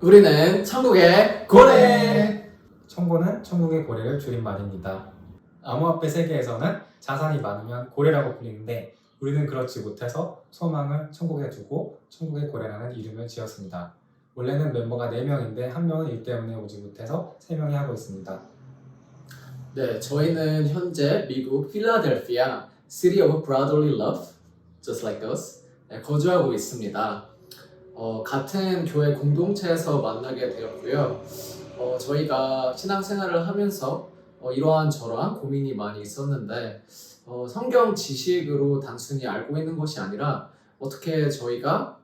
우리는 천국의 고래! 천고는 천국의 고래를 줄인 말입니다. 암호화폐 세계에서는 자산이 많으면 고래라고 불리는데 우리는 그렇지 못해서 소망을 천국에 두고 천국의 고래라는 이름을 지었습니다. 원래는 멤버가 4명인데 1명은 일 때문에 오지 못해서 3명이 하고 있습니다. 네, 저희는 현재 미국 필라델피아 City of Brotherly Love, just like us, 거주하고 있습니다. 같은 교회 공동체에서 만나게 되었고요. 저희가 신앙생활을 하면서 이러한 저러한 고민이 많이 있었는데 성경 지식으로 단순히 알고 있는 것이 아니라 어떻게 저희가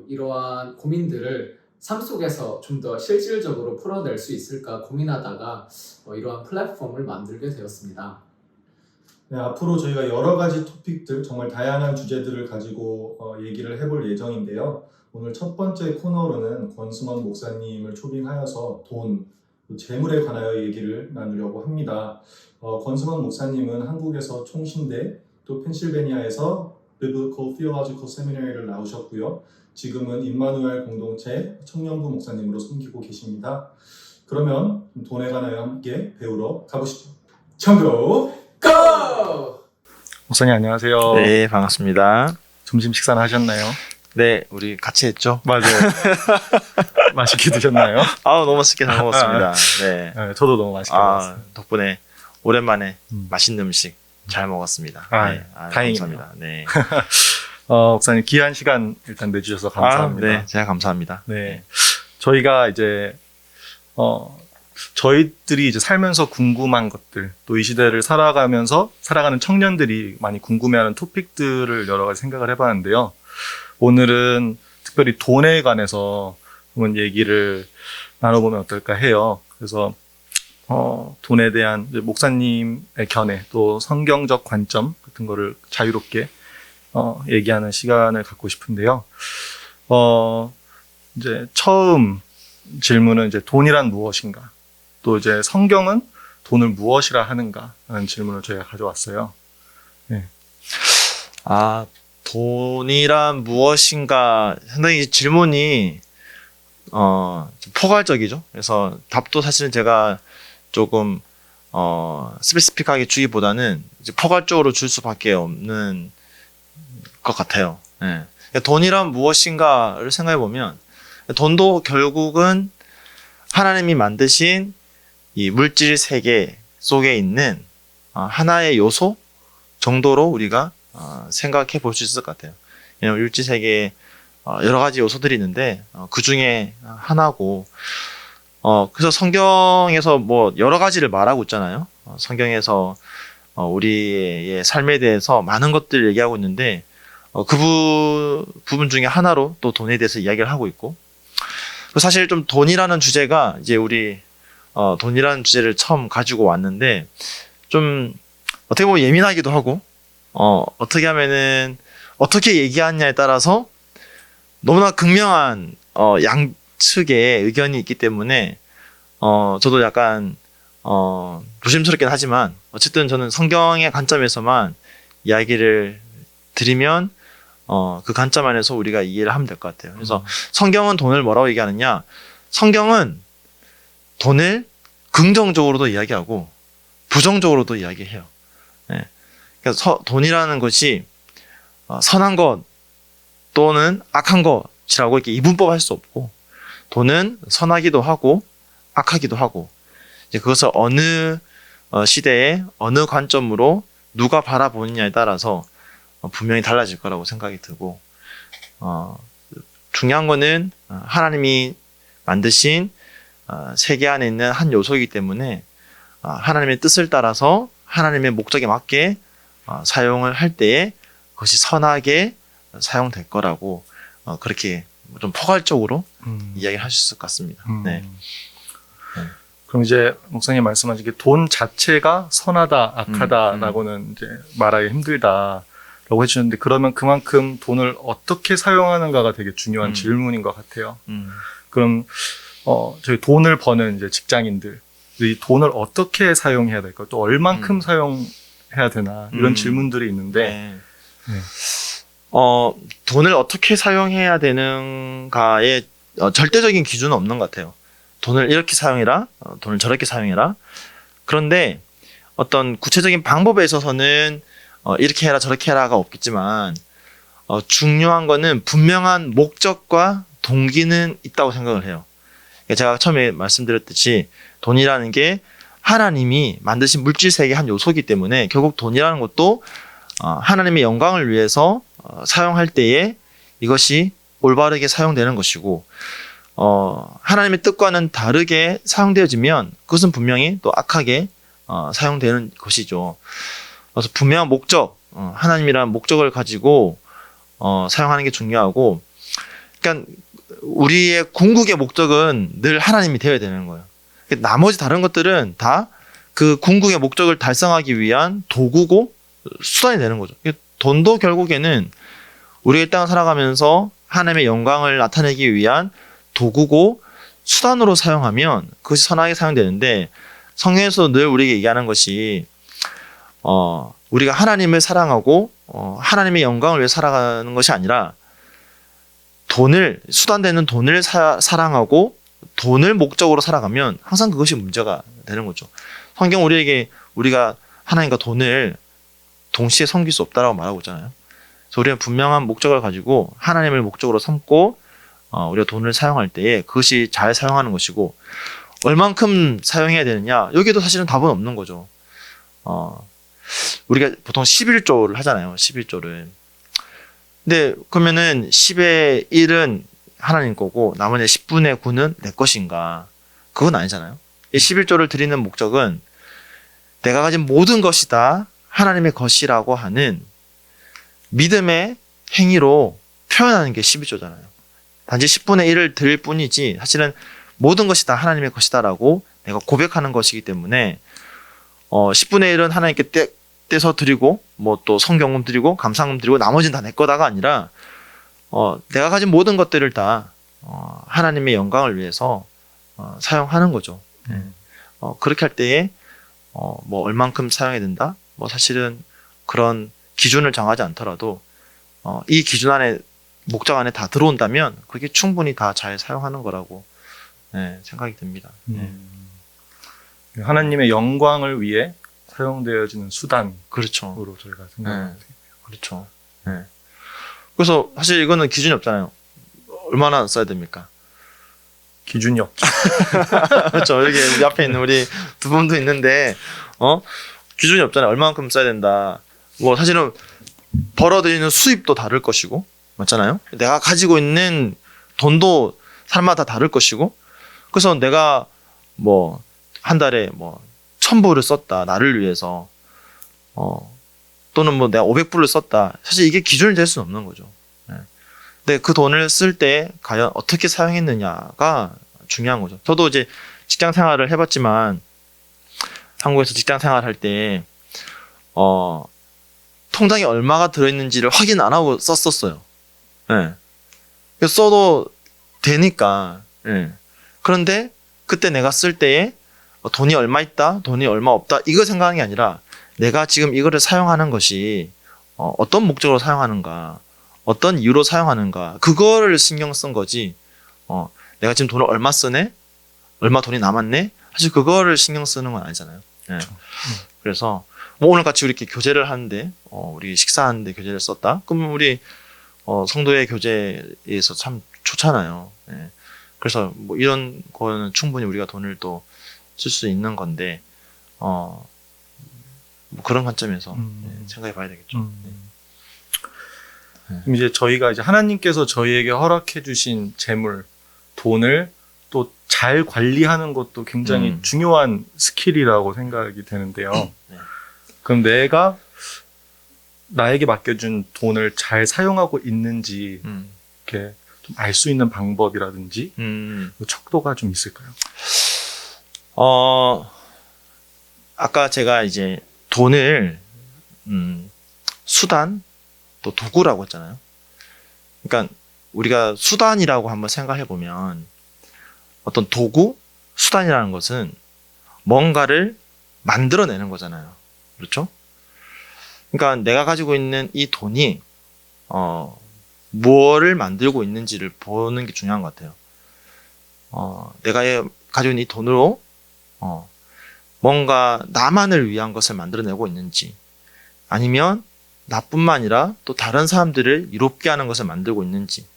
이러한 고민들을 삶 속에서 좀 더 실질적으로 풀어낼 수 있을까 고민하다가 이러한 플랫폼을 만들게 되었습니다. 네, 앞으로 저희가 여러 가지 토픽들, 정말 다양한 주제들을 가지고 얘기를 해볼 예정인데요. 오늘 첫 번째 코너로는 권수만 목사님을 초빙하여서 돈, 재물에 관하여 얘기를 나누려고 합니다. 권수만 목사님은 한국에서 총신대, 또 펜실베니아에서 Biblical Theological Seminary를 나오셨고요. 지금은 임마누엘 공동체 청년부 목사님으로 섬기고 계십니다. 그러면 돈에 관하여 함께 배우러 가보시죠. 천국! 고! 목사님 안녕하세요. 네, 반갑습니다. 점심 식사는 하셨나요? 네, 우리 같이 했죠? 맞아요. 맛있게 드셨나요? 너무 맛있게 잘 먹었습니다. 네. 네, 저도 너무 맛있게 먹었어요. 덕분에 오랜만에 맛있는 음식 잘 먹었습니다. 네, 다행이네요. 감사합니다. 네. 목사님 귀한 시간 일단 내주셔서 감사합니다. 네, 제가 감사합니다. 네. 저희가 이제 저희들이 이제 살면서 궁금한 것들, 또 이 시대를 살아가면서 살아가는 청년들이 많이 궁금해하는 토픽들을 여러 가지 생각을 해봤는데요. 오늘은 특별히 돈에 관해서 한번 얘기를 나눠보면 어떨까 해요. 그래서 돈에 대한 목사님의 견해, 또 성경적 관점 같은 거를 자유롭게 얘기하는 시간을 갖고 싶은데요. 이제 처음 질문은 이제 돈이란 무엇인가? 또 이제 성경은 돈을 무엇이라 하는가? 라는 질문을 저희가 가져왔어요. 네. 돈이란 무엇인가? 상당히 질문이 좀 포괄적이죠. 그래서 답도 사실은 제가 조금 스페시픽하게 주기보다는 이제 포괄적으로 줄 수밖에 없는 것 같아요. 네. 돈이란 무엇인가를 생각해 보면 돈도 결국은 하나님이 만드신 이 물질 세계 속에 있는 하나의 요소 정도로 우리가 생각해 볼 수 있을 것 같아요. 왜냐하면 물질 세계에 여러 가지 요소들이 있는데 그 중에 하나고 그래서 성경에서 뭐 여러 가지를 말하고 있잖아요. 성경에서 우리의 삶에 대해서 많은 것들을 얘기하고 있는데 그 부분 중에 하나로 또 돈에 대해서 이야기를 하고 있고, 사실 좀 돈이라는 주제가 이제 우리 돈이라는 주제를 처음 가지고 왔는데 좀 어떻게 보면 예민하기도 하고 어떻게 하면은 어떻게 얘기하느냐에 따라서 너무나 극명한 양측의 의견이 있기 때문에 저도 약간 조심스럽긴 하지만 어쨌든 저는 성경의 관점에서만 이야기를 드리면 그 관점 안에서 우리가 이해를 하면 될 것 같아요. 그래서 성경은 돈을 뭐라고 얘기하느냐? 성경은 돈을 긍정적으로도 이야기하고 부정적으로도 이야기해요. 네. 그래서 돈이라는 것이 선한 것 또는 악한 것이라고 이렇게 이분법할 수 없고, 돈은 선하기도 하고 악하기도 하고, 이제 그것을 어느 시대에 어느 관점으로 누가 바라보느냐에 따라서 분명히 달라질 거라고 생각이 들고, 중요한 거는 하나님이 만드신 세계 안에 있는 한 요소이기 때문에 하나님의 뜻을 따라서 하나님의 목적에 맞게 사용을 할 때에 그것이 선하게 사용될 거라고 그렇게 좀 포괄적으로 이야기를 할 수 있을 것 같습니다. 네. 그럼 이제 목사님 말씀하신 게 돈 자체가 선하다, 악하다라고는 이제 말하기 힘들다라고 해주셨는데, 그러면 그만큼 돈을 어떻게 사용하는가가 되게 중요한 질문인 것 같아요. 그럼 저희 돈을 버는 이제 직장인들, 이 돈을 어떻게 사용해야 될까? 또 얼만큼 사용해야 되나? 이런 질문들이 있는데, 돈을 어떻게 사용해야 되는가에 절대적인 기준은 없는 것 같아요. 돈을 이렇게 사용해라, 돈을 저렇게 사용해라. 그런데 어떤 구체적인 방법에 있어서는 이렇게 해라 저렇게 해라가 없겠지만 중요한 거는 분명한 목적과 동기는 있다고 생각을 해요. 제가 처음에 말씀드렸듯이 돈이라는 게 하나님이 만드신 물질 세계의 한 요소이기 때문에 결국 돈이라는 것도 하나님의 영광을 위해서 사용할 때에 이것이 올바르게 사용되는 것이고 하나님의 뜻과는 다르게 사용되어지면 그것은 분명히 또 악하게 사용되는 것이죠. 그래서 분명한 목적, 하나님이라는 목적을 가지고 사용하는 게 중요하고, 그러니까 우리의 궁극의 목적은 늘 하나님이 되어야 되는 거예요. 나머지 다른 것들은 다 그 궁극의 목적을 달성하기 위한 도구고 수단이 되는 거죠. 돈도 결국에는 우리가 이 땅을 살아가면서 하나님의 영광을 나타내기 위한 도구고 수단으로 사용하면 그것이 선하게 사용되는데, 성경에서 늘 우리에게 얘기하는 것이 우리가 하나님을 사랑하고 하나님의 영광을 위해 살아가는 것이 아니라 수단되는 돈을 사랑하고 돈을 목적으로 살아가면 항상 그것이 문제가 되는 거죠. 성경 우리가 하나님과 돈을 동시에 섬길 수 없다라고 말하고 있잖아요. 그래서 우리는 분명한 목적을 가지고 하나님을 목적으로 삼고 우리가 돈을 사용할 때에 그것이 잘 사용하는 것이고, 얼만큼 사용해야 되느냐, 여기도 사실은 답은 없는 거죠. 우리가 보통 11조를 하잖아요. 11조를. 근데 그러면은 10의 1은 하나님 거고 나머지 10분의 9는 내 것인가? 그건 아니잖아요. 이 11조를 드리는 목적은 내가 가진 모든 것이 다 하나님의 것이라고 하는 믿음의 행위로 표현하는 게 11조잖아요. 단지 10분의 1을 드릴 뿐이지 사실은 모든 것이 다 하나님의 것이다라고 내가 고백하는 것이기 때문에 10분의 1은 하나님께 떼서 드리고 뭐 또 성경금 드리고 감사금 드리고 나머지는 다 내 거다가 아니라 내가 가진 모든 것들을 다 하나님의 영광을 위해서 사용하는 거죠. 그렇게 할 때에 뭐 얼만큼 사용해야 된다? 뭐 사실은 그런 기준을 정하지 않더라도 이 기준 안에 목적 안에 다 들어온다면 그게 충분히 다 잘 사용하는 거라고 생각이 듭니다. 하나님의 영광을 위해 사용되어지는 수단으로 그렇죠. 저희가 생각합니다. 그렇죠. 그래서 사실 이거는 기준이 없잖아요. 얼마나 써야 됩니까? 기준이 없죠. 그렇죠. 여기 우리 앞에 있는 우리 두 분도 있는데 기준이 없잖아요. 얼마만큼 써야 된다. 뭐 사실은 벌어들이는 수입도 다를 것이고, 맞잖아요. 내가 가지고 있는 돈도 사람마다 다를 것이고, 그래서 내가 뭐 한 달에 뭐 1,000불을 썼다 나를 위해서, 또는 뭐 내가 500불을 썼다. 사실 이게 기준이 될 수는 없는 거죠. 근데 그 돈을 쓸 때 과연 어떻게 사용했느냐가 중요한 거죠. 저도 이제 직장 생활을 해봤지만 한국에서 직장 생활 할 때 통장에 얼마가 들어있는지를 확인 안 하고 썼었어요. 써도 되니까. 그런데 그때 내가 쓸 때에 돈이 얼마 있다, 돈이 얼마 없다, 이거 생각하는 게 아니라 내가 지금 이거를 사용하는 것이 어떤 목적으로 사용하는가, 어떤 이유로 사용하는가, 그거를 신경 쓴 거지. 내가 지금 돈을 얼마 쓰네, 얼마 돈이 남았네, 사실 그거를 신경 쓰는 건 아니잖아요. 그래서 뭐 오늘 같이 이렇게 교제를 하는데 우리 식사하는데 교제를 썼다, 그러면 우리 성도의 교제에서 참 좋잖아요. 그래서 뭐 이런 거는 충분히 우리가 돈을 또 쓸 수 있는 건데 뭐 그런 관점에서 생각해 봐야 되겠죠. 그럼 이제 저희가 이제 하나님께서 저희에게 허락해 주신 재물, 돈을 또 잘 관리하는 것도 굉장히 중요한 스킬이라고 생각이 되는데요. 그럼 내가 나에게 맡겨준 돈을 잘 사용하고 있는지 이렇게 좀 알 수 있는 방법이라든지 척도가 좀 있을까요? 아까 제가 이제 돈을 수단 또 도구라고 했잖아요. 그러니까 우리가 수단이라고 한번 생각해 보면 어떤 도구, 수단이라는 것은 뭔가를 만들어내는 거잖아요. 그렇죠? 그러니까 내가 가지고 있는 이 돈이 무엇을 만들고 있는지를 보는 게 중요한 것 같아요. 내가 가지고 있는 이 돈으로 뭔가 나만을 위한 것을 만들어내고 있는지, 아니면 나뿐만 아니라 또 다른 사람들을 이롭게 하는 것을 만들고 있는지,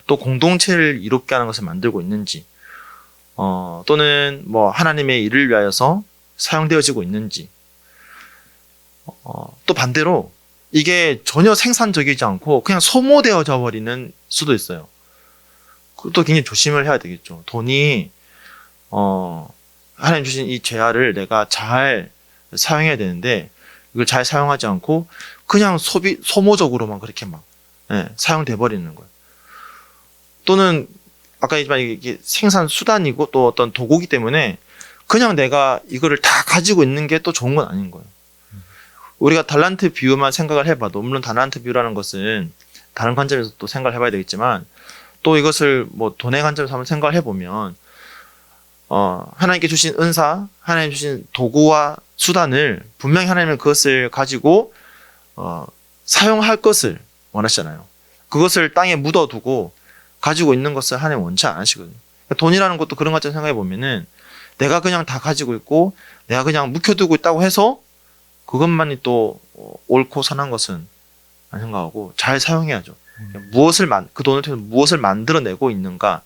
또 공동체를 이롭게 하는 것을 만들고 있는지, 또는 뭐 하나님의 일을 위하여서 사용되어지고 있는지, 또 반대로 이게 전혀 생산적이지 않고 그냥 소모되어져 버리는 수도 있어요. 그것도 굉장히 조심을 해야 되겠죠. 돈이 하나님 주신 이 재화를 내가 잘 사용해야 되는데, 이걸 잘 사용하지 않고 그냥 소모적으로만 그렇게 막 사용돼 버리는 거예요. 또는 아까 얘기했지만 이게 생산 수단이고 또 어떤 도구기 때문에 그냥 내가 이거를 다 가지고 있는 게 또 좋은 건 아닌 거예요. 우리가 달란트 비유만 생각을 해봐도, 물론 달란트 비유라는 것은 다른 관점에서 또 생각을 해봐야 되겠지만, 또 이것을 뭐 돈의 관점에서 한번 생각을 해보면, 하나님께 주신 은사, 하나님 주신 도구와 수단을 분명히 하나님은 그것을 가지고 사용할 것을 원하시잖아요. 그것을 땅에 묻어두고 가지고 있는 것을 하나님 원치 않으시거든요. 돈이라는 것도 그런 것처럼 생각해 보면은, 내가 그냥 다 가지고 있고 내가 그냥 묵혀두고 있다고 해서 그것만이 또 옳고 선한 것은 안 생각하고 잘 사용해야죠. 그 돈을 통해서 무엇을 만들어내고 있는가,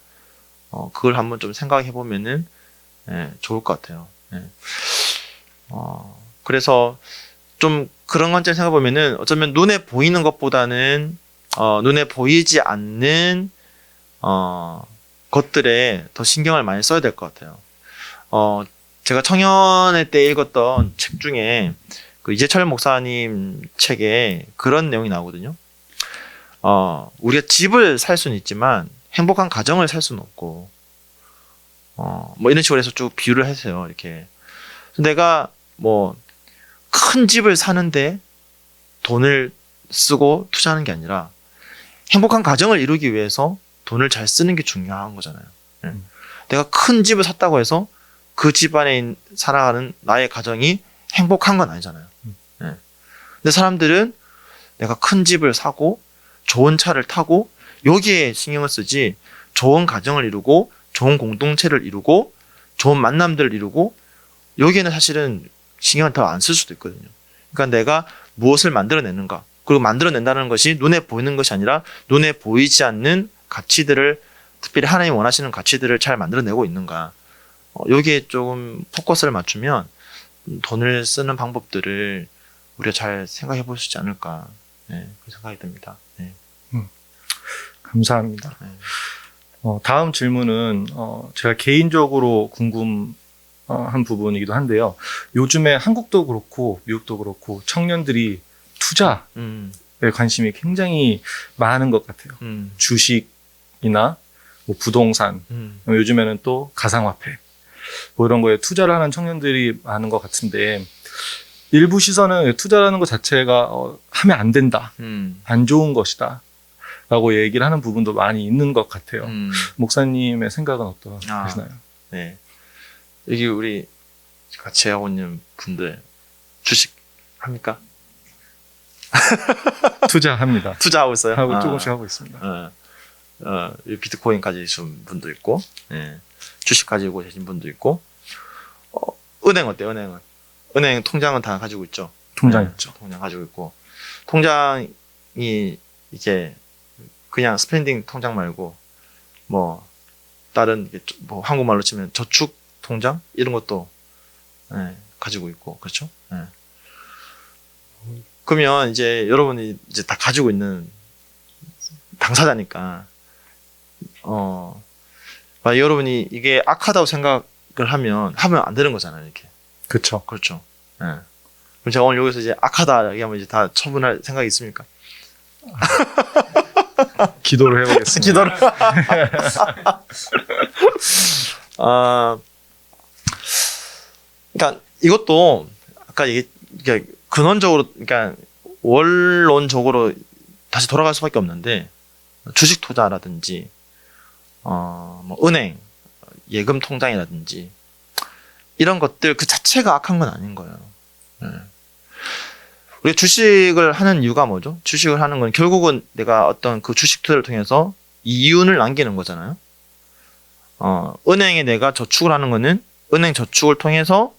그걸 한번 좀 생각해 보면은 좋을 것 같아요. 그래서 좀 그런 관점 생각해 보면은, 어쩌면 눈에 보이는 것보다는 눈에 보이지 않는 것들에 더 신경을 많이 써야 될 것 같아요. 제가 청년회 때 읽었던 책 중에 그 이재철 목사님 책에 그런 내용이 나오거든요. 우리가 집을 살 수는 있지만 행복한 가정을 살 수는 없고, 뭐 이런 식으로 해서 쭉 비유를 하세요. 이렇게 내가 뭐 큰 집을 사는데 돈을 쓰고 투자하는 게 아니라 행복한 가정을 이루기 위해서 돈을 잘 쓰는 게 중요한 거잖아요. 내가 큰 집을 샀다고 해서 그 집 안에 살아가는 나의 가정이 행복한 건 아니잖아요. 근데 사람들은 내가 큰 집을 사고 좋은 차를 타고 여기에 신경을 쓰지, 좋은 가정을 이루고 좋은 공동체를 이루고 좋은 만남들을 이루고 여기에는 사실은 신경을 더 안 쓸 수도 있거든요. 그러니까 내가 무엇을 만들어내는가, 그리고 만들어낸다는 것이 눈에 보이는 것이 아니라 눈에 보이지 않는 가치들을, 특별히 하나님이 원하시는 가치들을 잘 만들어내고 있는가, 여기에 조금 포커스를 맞추면 돈을 쓰는 방법들을 우리가 잘 생각해 볼 수 있지 않을까, 그런 생각이 듭니다. 감사합니다. 네. 다음 질문은 제가 개인적으로 궁금한 부분이기도 한데요. 요즘에 한국도 그렇고 미국도 그렇고 청년들이 투자에 관심이 굉장히 많은 것 같아요. 주식이나 뭐 부동산, 요즘에는 또 가상화폐, 뭐 이런 거에 투자를 하는 청년들이 많은 것 같은데, 일부 시선은 투자라는 것 자체가 하면 안 된다, 안 좋은 것이다 라고 얘기를 하는 부분도 많이 있는 것 같아요. 목사님의 생각은 어떠시나요? 네. 여기 우리 같이 하고 있는 분들 주식 합니까? 투자합니다. 투자하고 있어요? 하고 조금씩 하고 있습니다. 비트코인 가지신 분도 있고, 주식 가지고 계신 분도 있고, 은행 어때요? 은행은? 은행 통장은 다 가지고 있죠? 통장 있죠. 통장 가지고 있고, 통장이 이제 그냥 스펜딩 통장 말고 뭐 다른 뭐 한국말로 치면 저축 통장 이런 것도 가지고 있고, 그렇죠? 그러면 이제 여러분이 이제 다 가지고 있는 당사자니까 여러분이 이게 악하다고 생각을 하면 안 되는 거잖아요, 이렇게. 그렇죠. 그렇죠. 그럼 제가 오늘 여기서 이제 악하다 얘기하면 이제 다 처분할 생각이 있습니까? 기도를 해보겠습니다. 기도를. 그러니까 이것도 아까 그러니까 근원적으로, 그러니까 원론적으로 다시 돌아갈 수밖에 없는데, 주식 투자라든지, 뭐 은행, 예금 통장이라든지 이런 것들 그 자체가 악한 건 아닌 거예요. 우리가 주식을 하는 이유가 뭐죠? 주식을 하는 건 결국은 내가 어떤 그 주식 투자를 통해서 이윤을 남기는 거잖아요. 은행에 내가 저축을 하는 거는 은행 저축을 통해서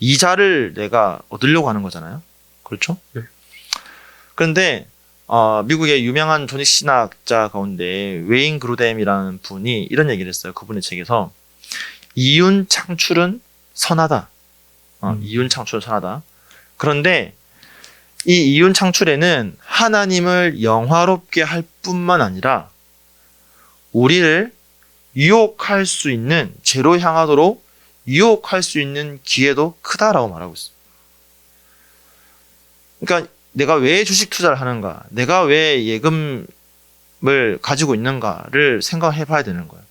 이자를 내가 얻으려고 하는 거잖아요. 그렇죠? 네. 그런데 미국의 유명한 존익신학자 가운데 웨인 그루뎀이라는 분이 이런 얘기를 했어요. 그분의 책에서 이윤 창출은 선하다. 이윤 창출은 선하다. 그런데 이 이윤 창출에는 하나님을 영화롭게 할 뿐만 아니라 우리를 유혹할 수 있는, 죄로 향하도록 유혹할 수 있는 기회도 크다라고 말하고 있어요. 그러니까 내가 왜 주식 투자를 하는가, 내가 왜 예금을 가지고 있는가를 생각해 봐야 되는 거예요.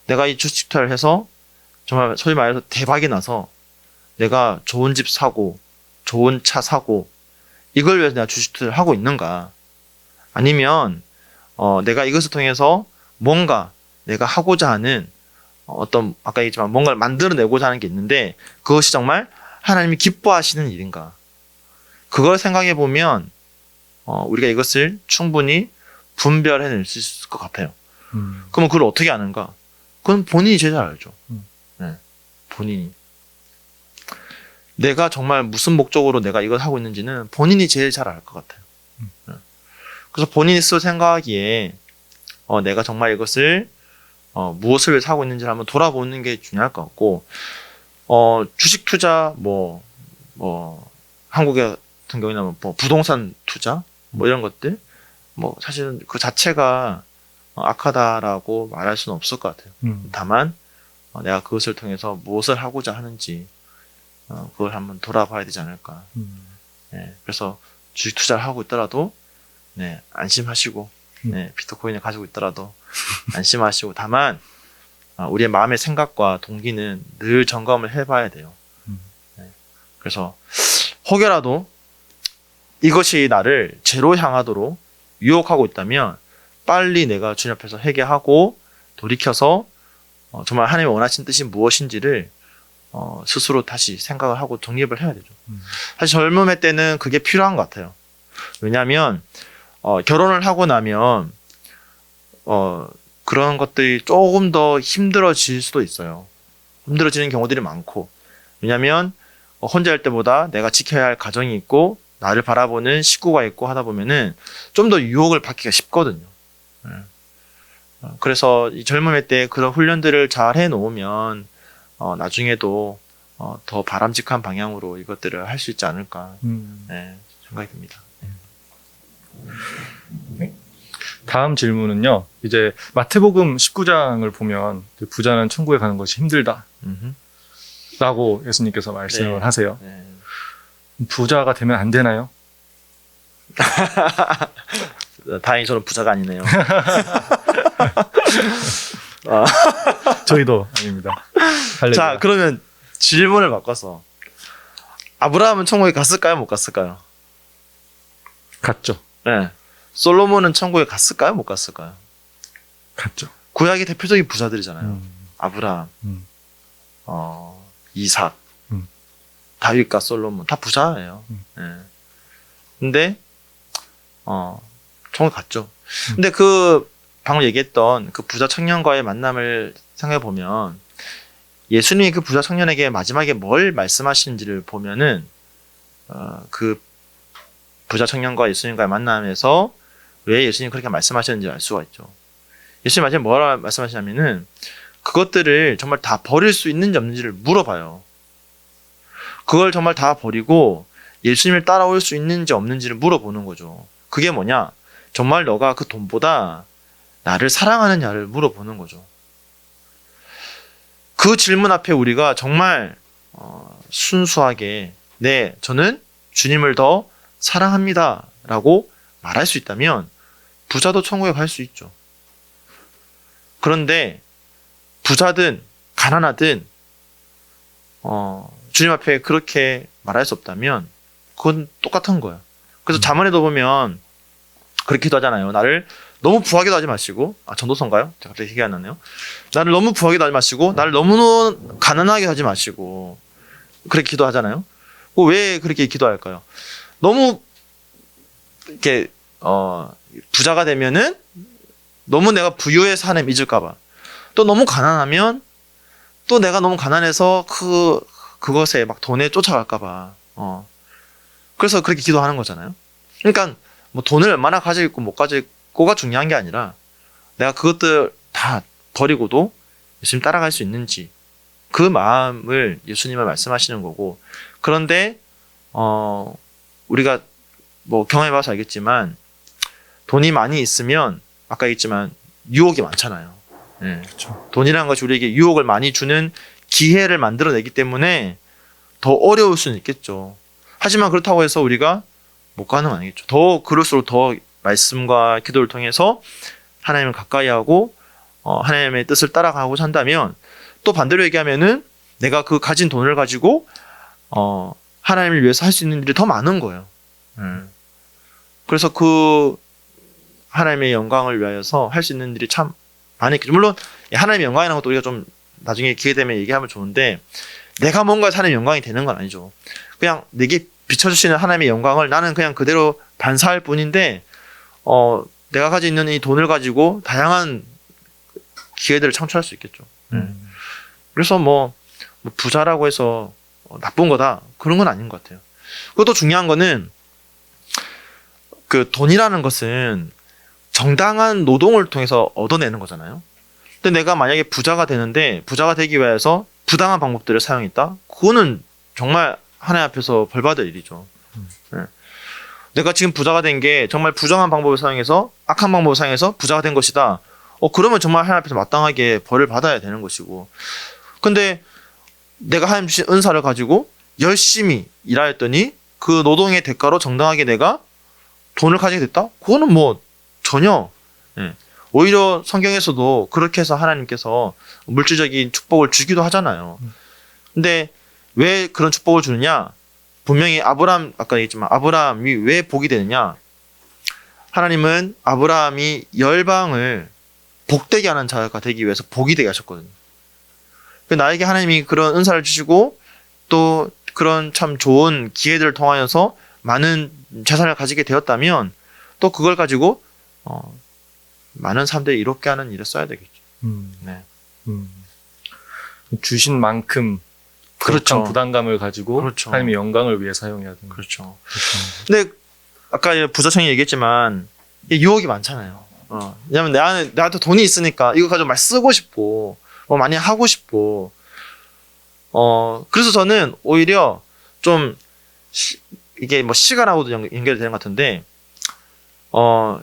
내가 이 주식 투자를 해서 정말 소위 말해서 대박이 나서 내가 좋은 집 사고 좋은 차 사고 이걸 위해서 내가 주식 투자를 하고 있는가, 아니면 내가 이것을 통해서 뭔가 내가 하고자 하는 어떤, 아까 얘기했지만 뭔가를 만들어내고자 하는 게 있는데 그것이 정말 하나님이 기뻐하시는 일인가, 그걸 생각해 보면 우리가 이것을 충분히 분별해낼 수 있을 것 같아요. 그러면 그걸 어떻게 아는가? 그건 본인이 제일 잘 알죠. 네, 본인이. 내가 정말 무슨 목적으로 내가 이걸 하고 있는지는 본인이 제일 잘 알 것 같아요. 네. 그래서 본인이 스스로 생각하기에 내가 정말 이것을 무엇을 위해서 하고 있는지를 한번 돌아보는 게 중요할 것 같고, 주식 투자, 한국에 같은 경우에는 뭐 부동산 투자, 뭐 이런 것들, 뭐 사실은 그 자체가 악하다라고 말할 수는 없을 것 같아요. 다만 내가 그것을 통해서 무엇을 하고자 하는지 그걸 한번 돌아봐야 되지 않을까. 네, 그래서 주식 투자를 하고 있더라도 네, 안심하시고, 네, 비트코인을 가지고 있더라도 안심하시고, 다만 우리의 마음의 생각과 동기는 늘 점검을 해봐야 돼요. 네, 그래서 혹여라도 이것이 나를 죄로 향하도록 유혹하고 있다면 빨리 내가 주님 앞에서 회개하고 돌이켜서 정말 하나님이 원하신 뜻이 무엇인지를 스스로 다시 생각을 하고 정립을 해야 되죠. 사실 젊음의 때는 그게 필요한 것 같아요. 왜냐하면 결혼을 하고 나면 그런 것들이 조금 더 힘들어질 수도 있어요. 힘들어지는 경우들이 많고, 왜냐하면 혼자 할 때보다 내가 지켜야 할 가정이 있고 나를 바라보는 식구가 있고 하다 보면은 좀 더 유혹을 받기가 쉽거든요. 그래서 이 젊음의 때 그런 훈련들을 잘 해놓으면 나중에도 더 바람직한 방향으로 이것들을 할 수 있지 않을까 네, 생각이 듭니다. 다음 질문은요. 이제 마태복음 19장을 보면 부자는 천국에 가는 것이 힘들다 라고 예수님께서 말씀을 네. 하세요. 네. 부자가 되면 안 되나요? 다행히 저는 부자가 아니네요. 저희도 아닙니다. 자, 그러면 질문을 바꿔서 아브라함은 천국에 갔을까요? 못 갔을까요? 갔죠. 네. 솔로몬은 천국에 갔을까요? 못 갔을까요? 갔죠. 구약의 대표적인 부자들이잖아요. 음. 아브라함, 음. 이삭, 음. 다윗과 솔로몬 다 부자예요. 네. 근데 천국에 갔죠. 근데 그 방금 얘기했던 그 부자 청년과의 만남을 생각해 보면 예수님이 그 부자 청년에게 마지막에 뭘 말씀하시는지를 보면은 그 부자 청년과 예수님과의 만남에서 왜 예수님이 그렇게 말씀하셨는지 알 수가 있죠. 예수님 마지막에 뭐라 말씀하시냐면은 그것들을 정말 다 버릴 수 있는지 없는지를 물어봐요. 그걸 정말 다 버리고 예수님을 따라올 수 있는지 없는지를 물어보는 거죠. 그게 뭐냐? 정말 너가 그 돈보다 나를 사랑하느냐를 물어보는 거죠. 그 질문 앞에 우리가 정말 순수하게 네, 저는 주님을 더 사랑합니다 라고 말할 수 있다면 부자도 천국에 갈 수 있죠. 그런데 부자든 가난하든 주님 앞에 그렇게 말할 수 없다면 그건 똑같은 거예요. 그래서 잠언에도 보면 그렇게 기도하잖아요. 나를 너무 부하게도 하지 마시고, 전도서인가요? 제가 갑자기 기억이 안 나네요. 나를 너무 부하게도 하지 마시고, 나를 너무 가난하게 하지 마시고, 그렇게 기도하잖아요. 왜 그렇게 기도할까요? 너무 이렇게 부자가 되면은 너무 내가 부유해서 하나님 잊을까봐, 또 너무 가난하면 또 내가 너무 가난해서 그것에 막 돈에 쫓아갈까봐. 그래서 그렇게 기도하는 거잖아요. 그러니까 뭐 돈을 얼마나 가지고 있고 못 가지고 있고가 중요한 게 아니라 내가 그것들 다 버리고도 예수님 따라갈 수 있는지 그 마음을 예수님은 말씀하시는 거고. 그런데 우리가 뭐 경험해봐서 알겠지만 돈이 많이 있으면 아까 얘기했지만 유혹이 많잖아요. 네. 그렇죠. 돈이라는 것이 우리에게 유혹을 많이 주는 기회를 만들어내기 때문에 더 어려울 수는 있겠죠. 하지만 그렇다고 해서 우리가 못 가는 건 아니겠죠. 더 그럴수록 더 말씀과 기도를 통해서 하나님을 가까이 하고 하나님의 뜻을 따라가고자 한다면 또 반대로 얘기하면은 내가 그 가진 돈을 가지고 하나님을 위해서 할 수 있는 일이 더 많은 거예요. 그래서 그 하나님의 영광을 위하여서 할 수 있는 일이 참 많겠죠. 물론 하나님의 영광이라는 것도 우리가 좀 나중에 기회 되면 얘기하면 좋은데 내가 뭔가 하나님의 영광이 되는 건 아니죠. 그냥 내게 비춰주시는 하나님의 영광을 나는 그냥 그대로 반사할 뿐인데 내가 가지고 있는 이 돈을 가지고 다양한 기회들을 창출할 수 있겠죠. 그래서 뭐 부자라고 해서 나쁜 거다 그런 건 아닌 것 같아요. 그것도 중요한 거는 그 돈이라는 것은 정당한 노동을 통해서 얻어내는 거잖아요. 근데 내가 만약에 부자가 되는데 부자가 되기 위해서 부당한 방법들을 사용했다? 그거는 정말 하나님 앞에서 벌받을 일이죠. 네. 내가 지금 부자가 된 게 정말 부정한 방법을 사용해서 악한 방법을 사용해서 부자가 된 것이다. 그러면 정말 하나님 앞에서 마땅하게 벌을 받아야 되는 것이고. 근데 내가 하나님 주신 은사를 가지고 열심히 일하였더니 그 노동의 대가로 정당하게 내가 돈을 가지게 됐다? 그거는 뭐 전혀 오히려 성경에서도 그렇게 해서 하나님께서 물질적인 축복을 주기도 하잖아요. 근데 왜 그런 축복을 주느냐? 분명히 아까 얘기했지만 아브라함이 왜 복이 되느냐? 하나님은 아브라함이 열방을 복되게 하는 자가 되기 위해서 복이 되게 하셨거든요. 나에게 하나님이 그런 은사를 주시고 또 그런 참 좋은 기회들을 통하여서 많은 재산을 가지게 되었다면 또 그걸 가지고 많은 사람들이 이롭게 하는 일에 써야 되겠죠. 네. 주신 만큼 그렇죠. 부담감을 가지고 그렇죠. 하나님의 영광을 위해 사용해야 되는 그렇죠. 근데 아까 부자청이 얘기했지만 유혹이 많잖아요. 왜냐면 나한테 돈이 있으니까 이거 가지고 많이 쓰고 싶고 많이 하고 싶고 그래서 저는 오히려 좀 이게 뭐 시간하고도 연결이 되는 것 같은데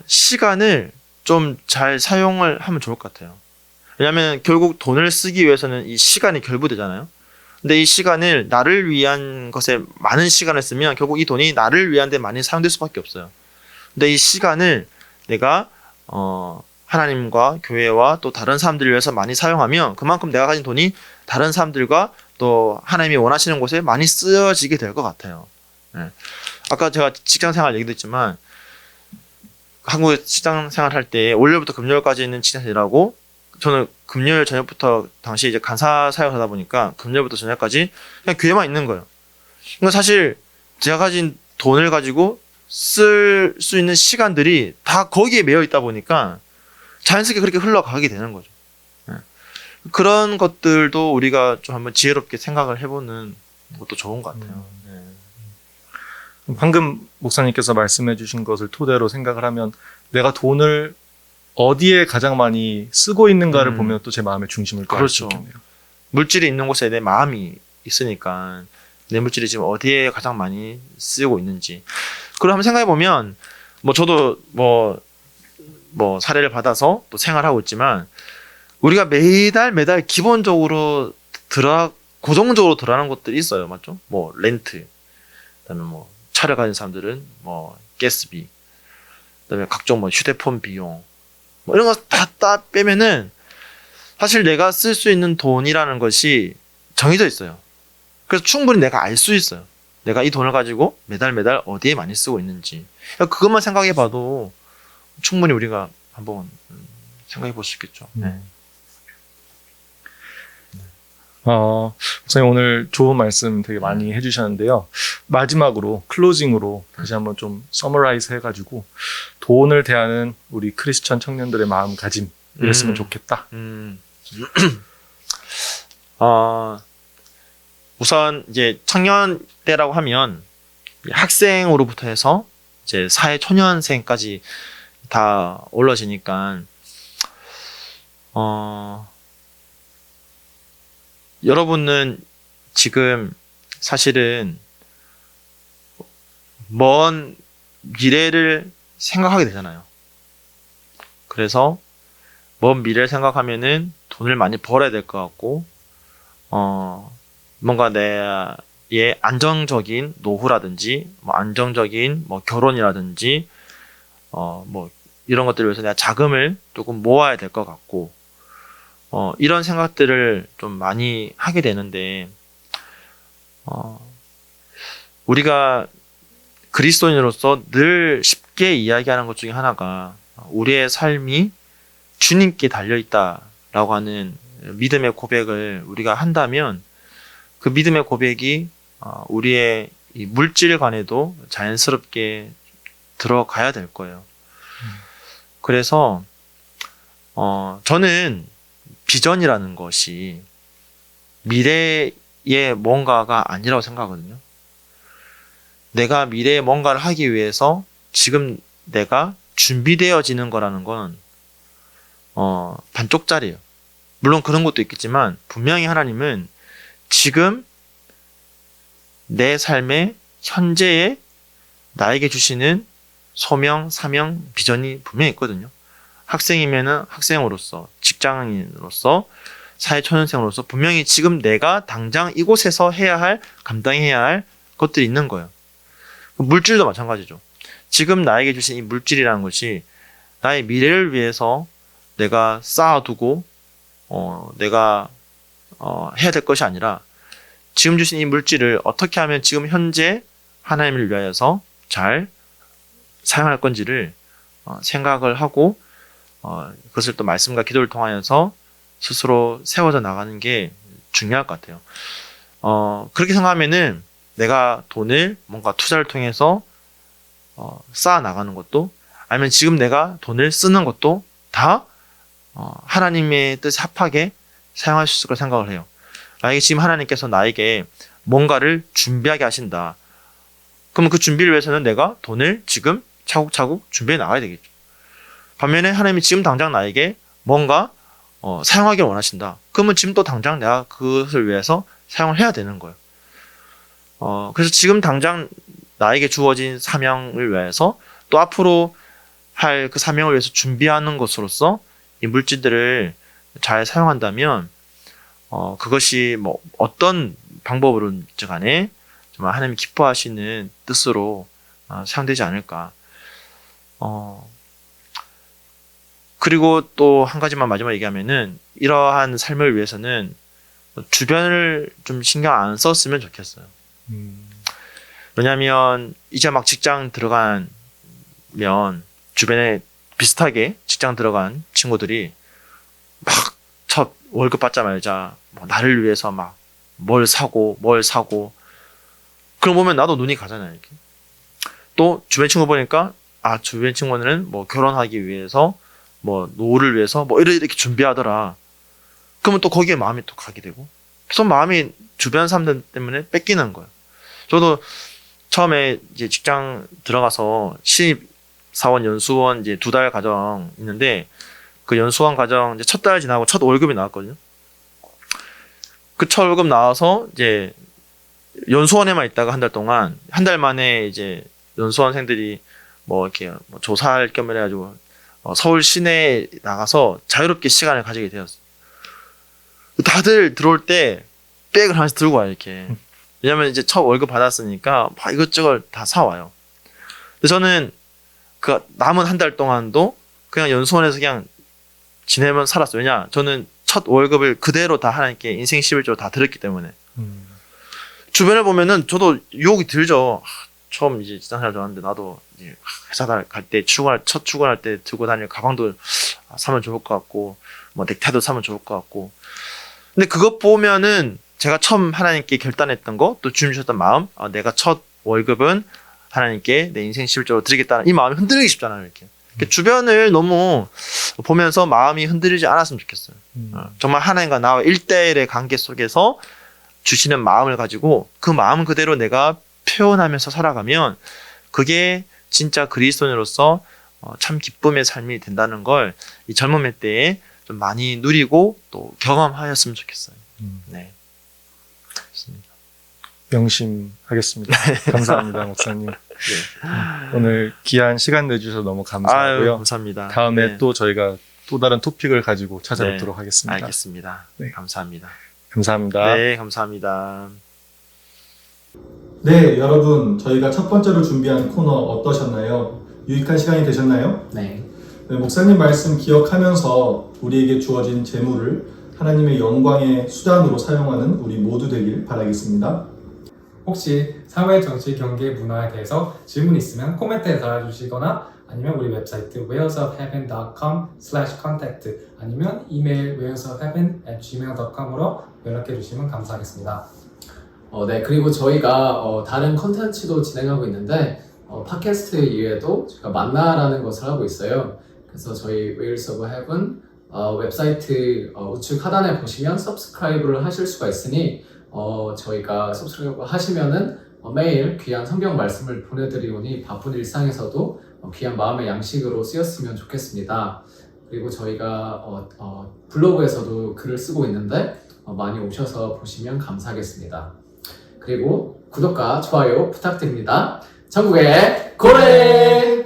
시간을 좀 잘 사용을 하면 좋을 것 같아요. 왜냐하면 결국 돈을 쓰기 위해서는 이 시간이 결부되잖아요. 근데 이 시간을 나를 위한 것에 많은 시간을 쓰면 결국 이 돈이 나를 위한 데 많이 사용될 수밖에 없어요. 근데 이 시간을 내가 하나님과 교회와 또 다른 사람들을 위해서 많이 사용하면 그만큼 내가 가진 돈이 다른 사람들과 또 하나님이 원하시는 곳에 많이 쓰여지게 될 것 같아요. 네. 아까 제가 직장생활 얘기도 했지만 한국에 직장생활 할 때 월요일부터 금요일까지는 직장에서 일하고 저는 금요일 저녁부터 당시 이제 간사 사역을 하다 보니까 금요일부터 저녁까지 그냥 교회만 있는 거예요. 그러니까 사실 제가 가진 돈을 가지고 쓸 수 있는 시간들이 다 거기에 매여 있다 보니까 자연스럽게 그렇게 흘러가게 되는 거죠. 네. 그런 것들도 우리가 좀 한번 지혜롭게 생각을 해보는 것도 좋은 것 같아요. 네. 방금 목사님께서 말씀해 주신 것을 토대로 생각을 하면 내가 돈을 어디에 가장 많이 쓰고 있는가를 보면 또 제 마음의 중심을 또 알 수 그렇죠. 있겠네요. 물질이 있는 곳에 내 마음이 있으니까 내 물질이 지금 어디에 가장 많이 쓰고 있는지 그걸 한번 생각해 보면 뭐 저도 뭐 사례를 받아서 또 생활하고 있지만 우리가 매달 기본적으로 고정적으로 들어가는 것들이 있어요. 맞죠? 뭐 렌트, 그다음에 뭐 차를 가진 사람들은 뭐 가스비, 그다음에 각종 뭐 휴대폰 비용 뭐 이런 거 다 빼면은 사실 내가 쓸 수 있는 돈이라는 것이 정해져 있어요. 그래서 충분히 내가 알 수 있어요. 내가 이 돈을 가지고 매달 어디에 많이 쓰고 있는지. 그것만 생각해 봐도 충분히 우리가 한번 생각해 볼 수 있겠죠. 네. 목사님 오늘 좋은 말씀 되게 많이 해주셨는데요. 마지막으로 클로징으로 다시 한번 좀 서머라이즈 해가지고 돈을 대하는 우리 크리스천 청년들의 마음가짐 이랬으면 좋겠다. 우선 이제 청년 때라고 하면 학생으로부터 해서 이제 사회 초년생까지 다 올라지니까 여러분은 지금 사실은 먼 미래를 생각하게 되잖아요. 그래서 먼 미래를 생각하면은 돈을 많이 벌어야 될 것 같고, 뭔가 내 안정적인 노후라든지, 뭐 안정적인 뭐 결혼이라든지, 뭐 이런 것들을 위해서 내가 자금을 조금 모아야 될 것 같고, 이런 생각들을 좀 많이 하게 되는데, 우리가 그리스도인으로서 늘 쉽게 이야기하는 것 중에 하나가 우리의 삶이 주님께 달려있다라고 하는 믿음의 고백을 우리가 한다면 그 믿음의 고백이 우리의 이 물질관에도 자연스럽게 들어가야 될 거예요. 그래서 저는 비전이라는 것이 미래의 뭔가가 아니라고 생각하거든요. 내가 미래에 뭔가를 하기 위해서 지금 내가 준비되어지는 거라는 건 반쪽짜리예요. 물론 그런 것도 있겠지만 분명히 하나님은 지금 내 삶의 현재에 나에게 주시는 소명, 사명, 비전이 분명히 있거든요. 학생이면은 학생으로서, 직장인으로서, 사회초년생으로서 분명히 지금 내가 당장 이곳에서 해야 할, 감당해야 할 것들이 있는 거예요. 물질도 마찬가지죠. 지금 나에게 주신 이 물질이라는 것이 나의 미래를 위해서 내가 쌓아두고 내가 해야 될 것이 아니라 지금 주신 이 물질을 어떻게 하면 지금 현재 하나님을 위하여서 잘 사용할 건지를 생각을 하고 그것을 또 말씀과 기도를 통하여서 스스로 세워져 나가는 게 중요할 것 같아요. 그렇게 생각하면은 내가 돈을 뭔가 투자를 통해서 쌓아 나가는 것도 아니면 지금 내가 돈을 쓰는 것도 다 하나님의 뜻에 합하게 사용할 수 있을 거라 생각을 해요. 만약에 지금 하나님께서 나에게 뭔가를 준비하게 하신다. 그러면 그 준비를 위해서는 내가 돈을 지금 차곡차곡 준비해 나가야 되겠죠. 반면에 하나님이 지금 당장 나에게 뭔가 사용하기를 원하신다. 그러면 지금 또 당장 내가 그것을 위해서 사용을 해야 되는 거예요. 그래서 지금 당장 나에게 주어진 사명을 위해서 또 앞으로 할 그 사명을 위해서 준비하는 것으로서 이 물질들을 잘 사용한다면 그것이 뭐 어떤 방법으로든지 간에 정말 하나님이 기뻐하시는 뜻으로 사용되지 않을까. 그리고 또 한 가지만 마지막으로 얘기하면은 이러한 삶을 위해서는 주변을 좀 신경 안 썼으면 좋겠어요. 왜냐하면 이제 막 직장 들어가면 주변에 비슷하게 직장 들어간 친구들이 막 첫 월급 받자마자 뭐 나를 위해서 막 뭘 사고 그럼 보면 나도 눈이 가잖아요. 이렇게. 또 주변 친구 보니까 주변 친구는 뭐 결혼하기 위해서 뭐 노후를 위해서 뭐 이렇게 준비하더라. 그러면 또 거기에 마음이 또 가게 되고 계속 마음이 주변 사람들 때문에 뺏기는 거예요. 저도 처음에 이제 직장 들어가서 신입사원 연수원 이제 2달 과정 있는데 그 연수원 과정 이제 첫 달 지나고 첫 월급이 나왔거든요. 그 첫 월급 나와서 이제 연수원에만 있다가 한 달 동안 한 달 만에 이제 연수원생들이 뭐 이렇게 뭐 조사할 겸 해가지고 서울 시내에 나가서 자유롭게 시간을 가지게 되었어요. 다들 들어올 때 백을 하나씩 들고 와요, 이렇게. 왜냐면 이제 첫 월급 받았으니까 막 이것저것 다 사와요. 근데 저는 그 남은 한 달 동안도 그냥 연수원에서 그냥 지내면 살았어요. 왜냐? 저는 첫 월급을 그대로 다 하나님께 인생 11조로 다 드렸기 때문에. 주변을 보면은 저도 유혹이 들죠. 처음 이제 직장생활 좋았는데 나도 이제 회사 갈 때 첫 출근할 때 들고 다닐 가방도 사면 좋을 것 같고 뭐 넥타이도 사면 좋을 것 같고. 근데 그것 보면은 제가 처음 하나님께 결단했던 거, 또 주님 주셨던 마음, 내가 첫 월급은 하나님께 내 인생 11조로 드리겠다는 이 마음이 흔들리기 쉽잖아요, 이렇게. 주변을 너무 보면서 마음이 흔들리지 않았으면 좋겠어요. 정말 하나님과 나와 1대1의 관계 속에서 주시는 마음을 가지고 그 마음 그대로 내가 표현하면서 살아가면 그게 진짜 그리스도인으로서 참 기쁨의 삶이 된다는 걸 이 젊음의 때에 좀 많이 누리고 또 경험하였으면 좋겠어요. 네. 좋습니다. 명심하겠습니다. 감사합니다, 목사님. 오늘 귀한 시간 내주셔서 너무 감사하고요. 아유, 감사합니다. 다음에 네. 또 저희가 또 다른 토픽을 가지고 찾아뵙도록 네, 하겠습니다. 알겠습니다. 네. 감사합니다. 감사합니다. 네, 감사합니다. 네, 여러분 저희가 첫 번째로 준비한 코너 어떠셨나요? 유익한 시간이 되셨나요? 네. 네, 목사님 말씀 기억하면서 우리에게 주어진 재물을 하나님의 영광의 수단으로 사용하는 우리 모두 되길 바라겠습니다. 혹시 사회, 정치, 경제, 문화에 대해서 질문 있으면 코멘트에 달아주시거나 아니면 우리 웹사이트 wellsofheaven.com/contact 아니면 이메일 wellsofheaven@gmail.com으로 연락해 주시면 감사하겠습니다. 네, 그리고 저희가 다른 컨텐츠도 진행하고 있는데 팟캐스트 이외에도 저희가 만나라는 것을 하고 있어요. 그래서 저희 Wheels of Heaven 웹사이트 우측 하단에 보시면 subscribe를 하실 수가 있으니 저희가 subscribe 하시면은 매일 귀한 성경 말씀을 보내드리오니 바쁜 일상에서도 귀한 마음의 양식으로 쓰였으면 좋겠습니다. 그리고 저희가 블로그에서도 글을 쓰고 있는데 많이 오셔서 보시면 감사하겠습니다. 그리고 구독과 좋아요 부탁드립니다. 천국의 고래!